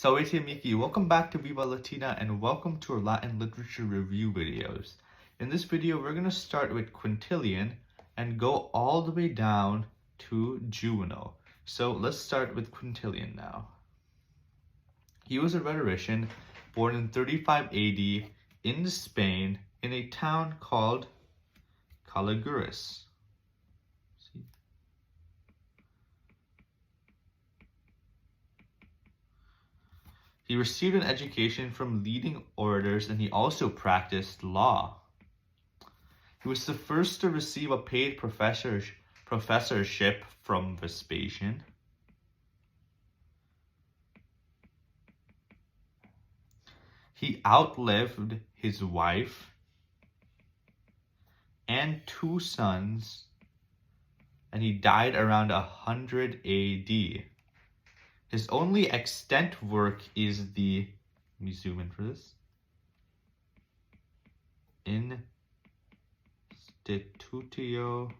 Salve Miki, welcome back to Viva Latina and welcome to our Latin literature review videos. In this video, we're going to start with Quintilian and go all the way down to Juvenal. So let's start with Quintilian now. He was a rhetorician born in 35 AD in Spain in a town called Caliguris. He received an education from leading orators and he also practiced law. He was the first to receive a paid professorship from Vespasian. He outlived his wife and two sons, and he died around 100 AD. His only extant work is the, let me zoom in for this, Institutio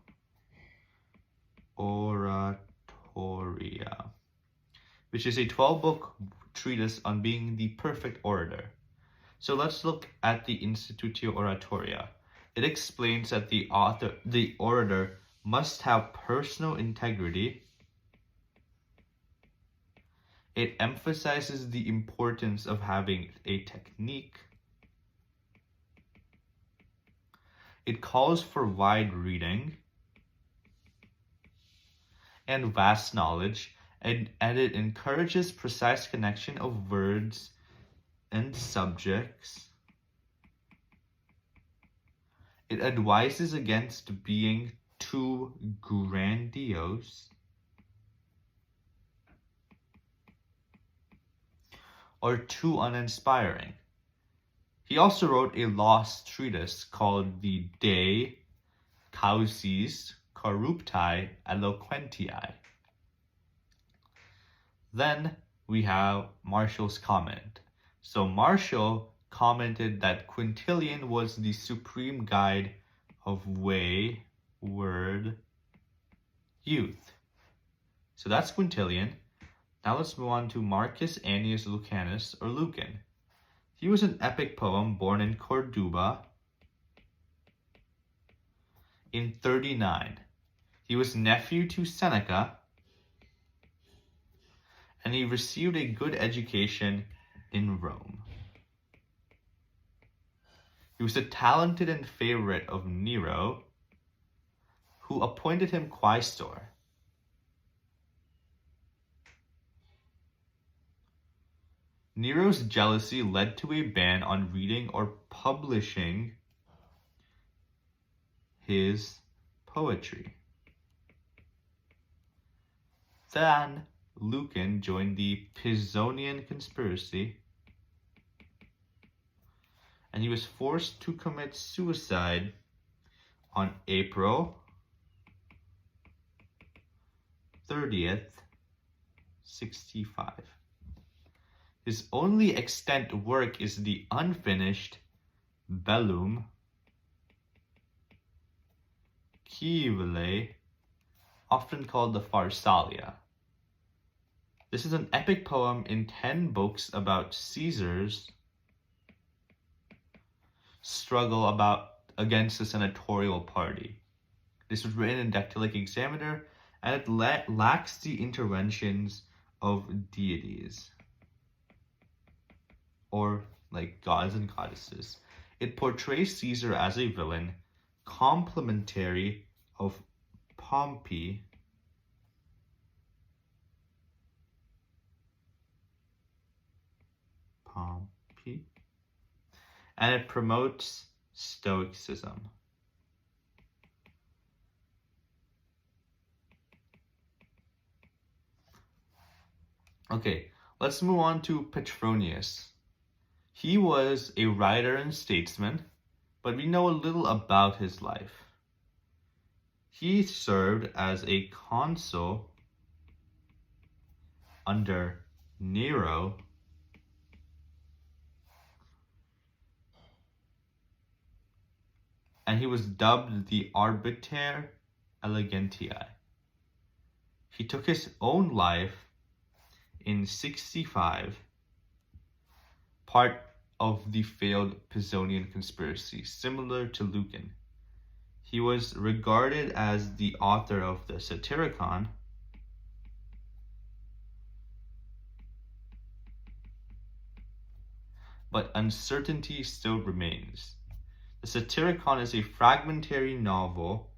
Oratoria, which is a 12-book treatise on being the perfect orator. So let's look at the Institutio Oratoria. It explains that the orator must have personal integrity. It emphasizes the importance of having a technique. It calls for wide reading and vast knowledge, and it encourages precise connection of words and subjects. It advises against being too grandiose or too uninspiring. He also wrote a lost treatise called the De Causis Corrupti Eloquentiae. Then we have Martial's comment. So Martial commented that Quintilian was the supreme guide of wayward youth. So that's Quintilian. Now let's move on to Marcus Annius Lucanus, or Lucan. He was an epic poem born in Corduba in 39. He was nephew to Seneca, and he received a good education in Rome. He was a talented and favorite of Nero, who appointed him quaestor. Nero's jealousy led to a ban on reading or publishing his poetry. Then Lucan joined the Pisonian conspiracy, and he was forced to commit suicide on April 30th, 65. His only extant work is the unfinished Bellum Civile, often called the Pharsalia. This is an epic poem in 10 books about Caesar's struggle against the senatorial party. This was written in Dactylic Examiner, and it lacks the interventions of deities, or like gods and goddesses. It portrays Caesar as a villain, complementary of Pompey, and it promotes Stoicism. Okay, let's move on to Petronius. He was a writer and statesman, but we know a little about his life. He served as a consul under Nero, and he was dubbed the Arbiter Elegentiae. He took his own life in 65 part of the failed Pisonian conspiracy, similar to Lucan. He was regarded as the author of the Satyricon, but uncertainty still remains. The Satyricon is a fragmentary novel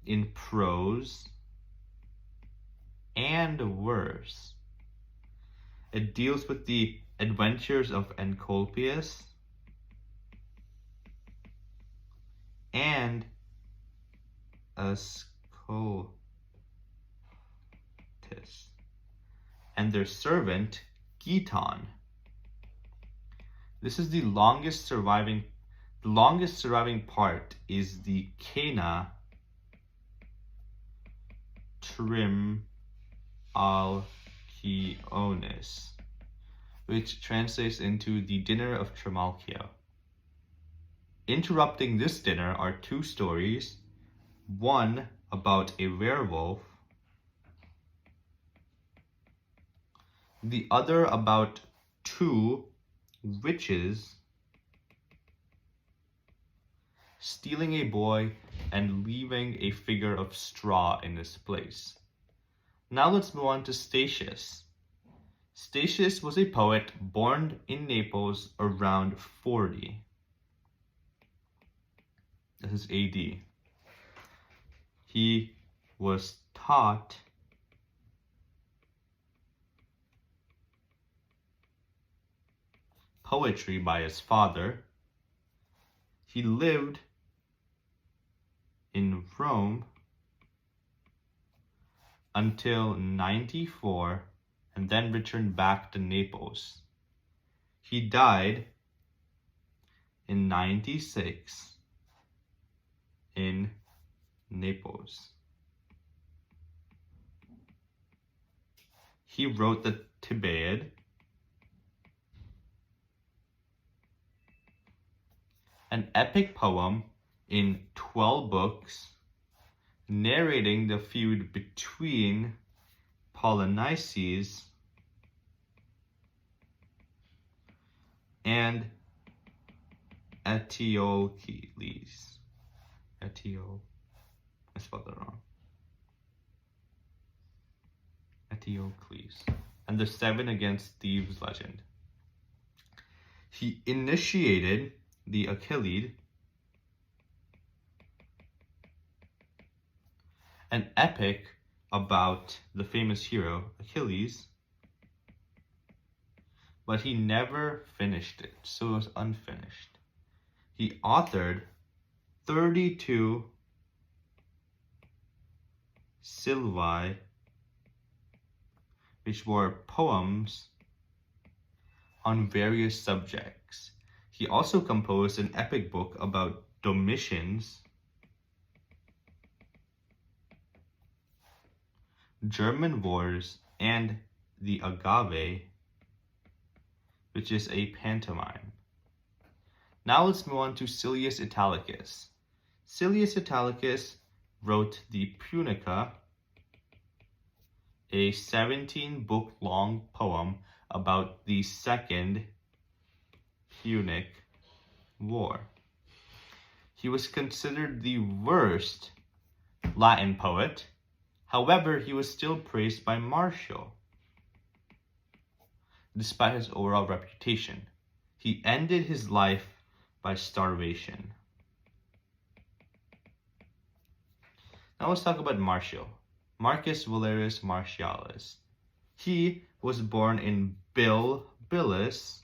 in prose and verse. It deals with the adventures of Encolpius and Ascletus and their servant Giton. This is the longest surviving part is the Cana Trimalchionis, which translates into the dinner of Trimalchio. Interrupting this dinner are two stories, one about a werewolf, the other about two witches stealing a boy and leaving a figure of straw in his place. Now let's move on to Statius. Statius was a poet born in Naples around 40. This is AD. He was taught poetry by his father. He lived in Rome until 94 and then returned back to Naples. He died in 96 in Naples. He wrote the Thebaid, an epic poem in 12 books narrating the feud between Polynices and Eteocles. I spelled that wrong. Eteocles. And the 7 against Thebes legend. He initiated the Achillid, an epic about the famous hero Achilles, but he never finished it, so it was unfinished. He authored 32 Sylvae, which were poems on various subjects. He also composed an epic book about Domitian's German wars and the Agave, which is a pantomime. Now let's move on to Silius Italicus. Silius Italicus wrote the Punica, a 17-book-long poem about the Second Punic War. He was considered the worst Latin poet. However, he was still praised by Martial. Despite his overall reputation, he ended his life by starvation. Now let's talk about Martial. Marcus Valerius Martialis. He was born in Bilbilis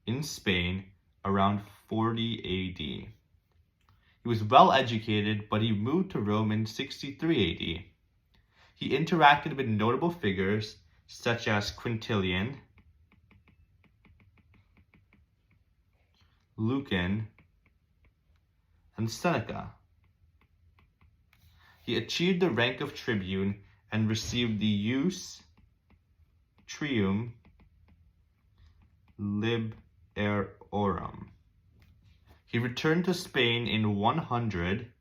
in Spain around 40 AD. He was well educated, but he moved to Rome in 63 AD. He interacted with notable figures such as Quintilian, Lucan, and Seneca. He achieved the rank of tribune and received the Ius Trium Liberorum. He returned to Spain in 100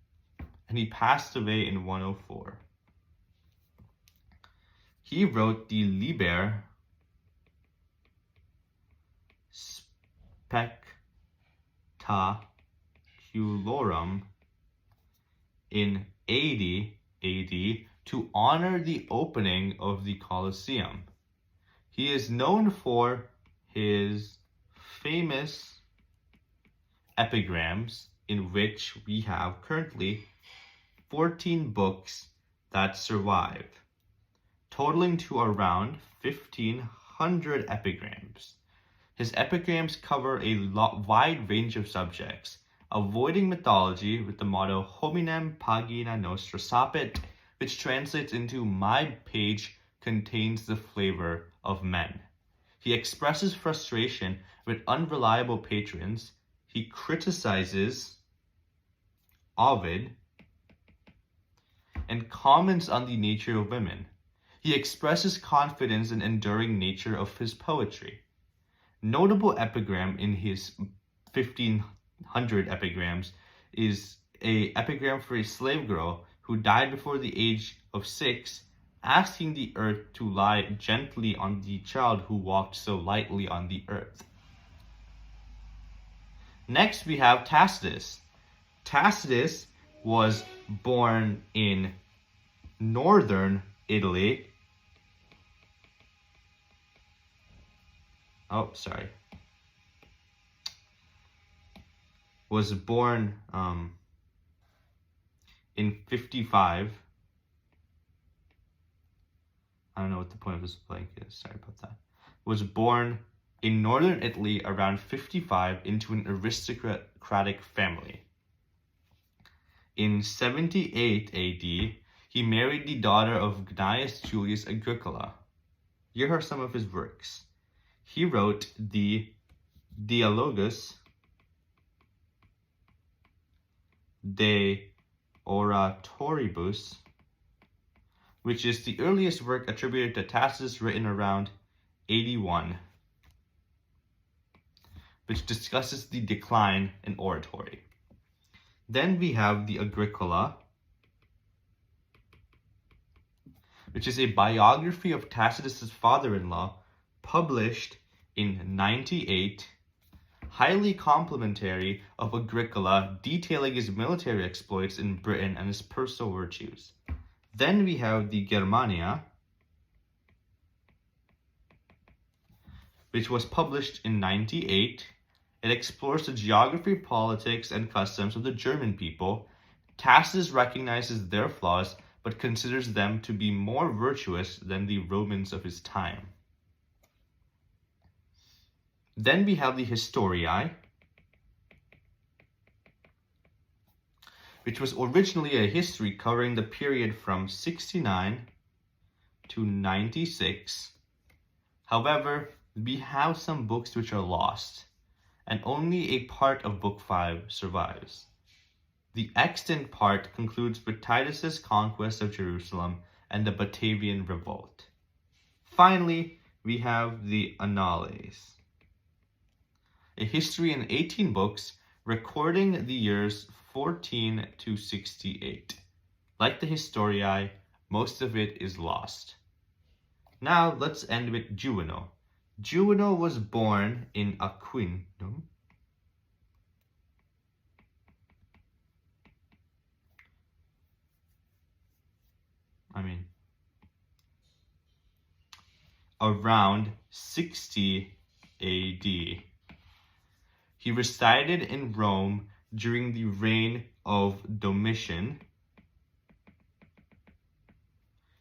and he passed away in 104. He wrote the Liber Spectaculorum in 80 AD to honor the opening of the Colosseum. He is known for his famous epigrams, in which we have currently 14 books that survive, totaling to around 1,500 epigrams. His epigrams cover a wide range of subjects, avoiding mythology with the motto Hominem pagina nostra sapit, which translates into "My page contains the flavor of men." He expresses frustration with unreliable patrons. He criticizes Ovid and comments on the nature of women. He expresses confidence in enduring nature of his poetry. Notable epigram in his 1,500 epigrams is an epigram for a slave girl who died before the age of 6, asking the earth to lie gently on the child who walked so lightly on the earth. Next, we have Tacitus. Tacitus was born in northern Italy. Was born in 55. I don't know what the point of this blank is. Sorry about that. Was born in northern Italy around 55 into an aristocratic family. In 78 AD, he married the daughter of Gnaeus Julius Agricola. Here are some of his works. He wrote the Dialogus de Oratoribus, which is the earliest work attributed to Tacitus, written around 81, which discusses the decline in oratory. Then we have the Agricola, which is a biography of Tacitus's father-in-law, published in 98, highly complimentary of Agricola, detailing his military exploits in Britain and his personal virtues. Then we have the Germania, which was published in 98. It explores the geography, politics, and customs of the German people. Tacitus recognizes their flaws, but considers them to be more virtuous than the Romans of his time. Then we have the Historiae, which was originally a history covering the period from 69 to 96. However, we have some books which are lost, and only a part of Book 5 survives. The extant part concludes with Titus's conquest of Jerusalem and the Batavian Revolt. Finally, we have the Annales, a history in 18 books recording the years 14 to 68. Like the Historiae, most of it is lost. Now let's end with Juvenal. Juvenal was born in Aquinum, around 60 AD. He resided in Rome during the reign of Domitian.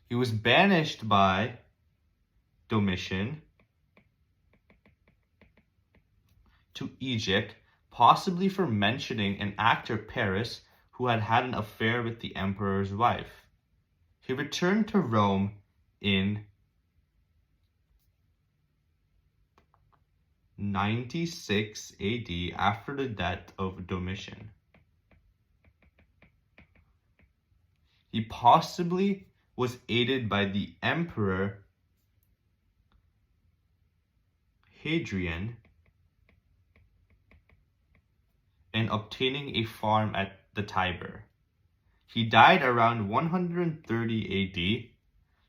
He was banished by Domitian to Egypt, possibly for mentioning an actor, Paris, who had had an affair with the emperor's wife. He returned to Rome in 96 AD after the death of Domitian. He possibly was aided by the emperor Hadrian in obtaining a farm at the Tiber. He died around 130 AD.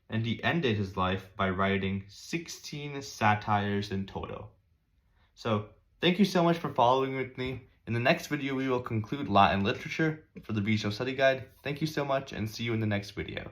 and he ended his life by writing 16 satires in total. So, thank you so much for following with me. In the next video, we will conclude Latin literature for the Visual Study Guide. Thank you so much, and see you in the next video.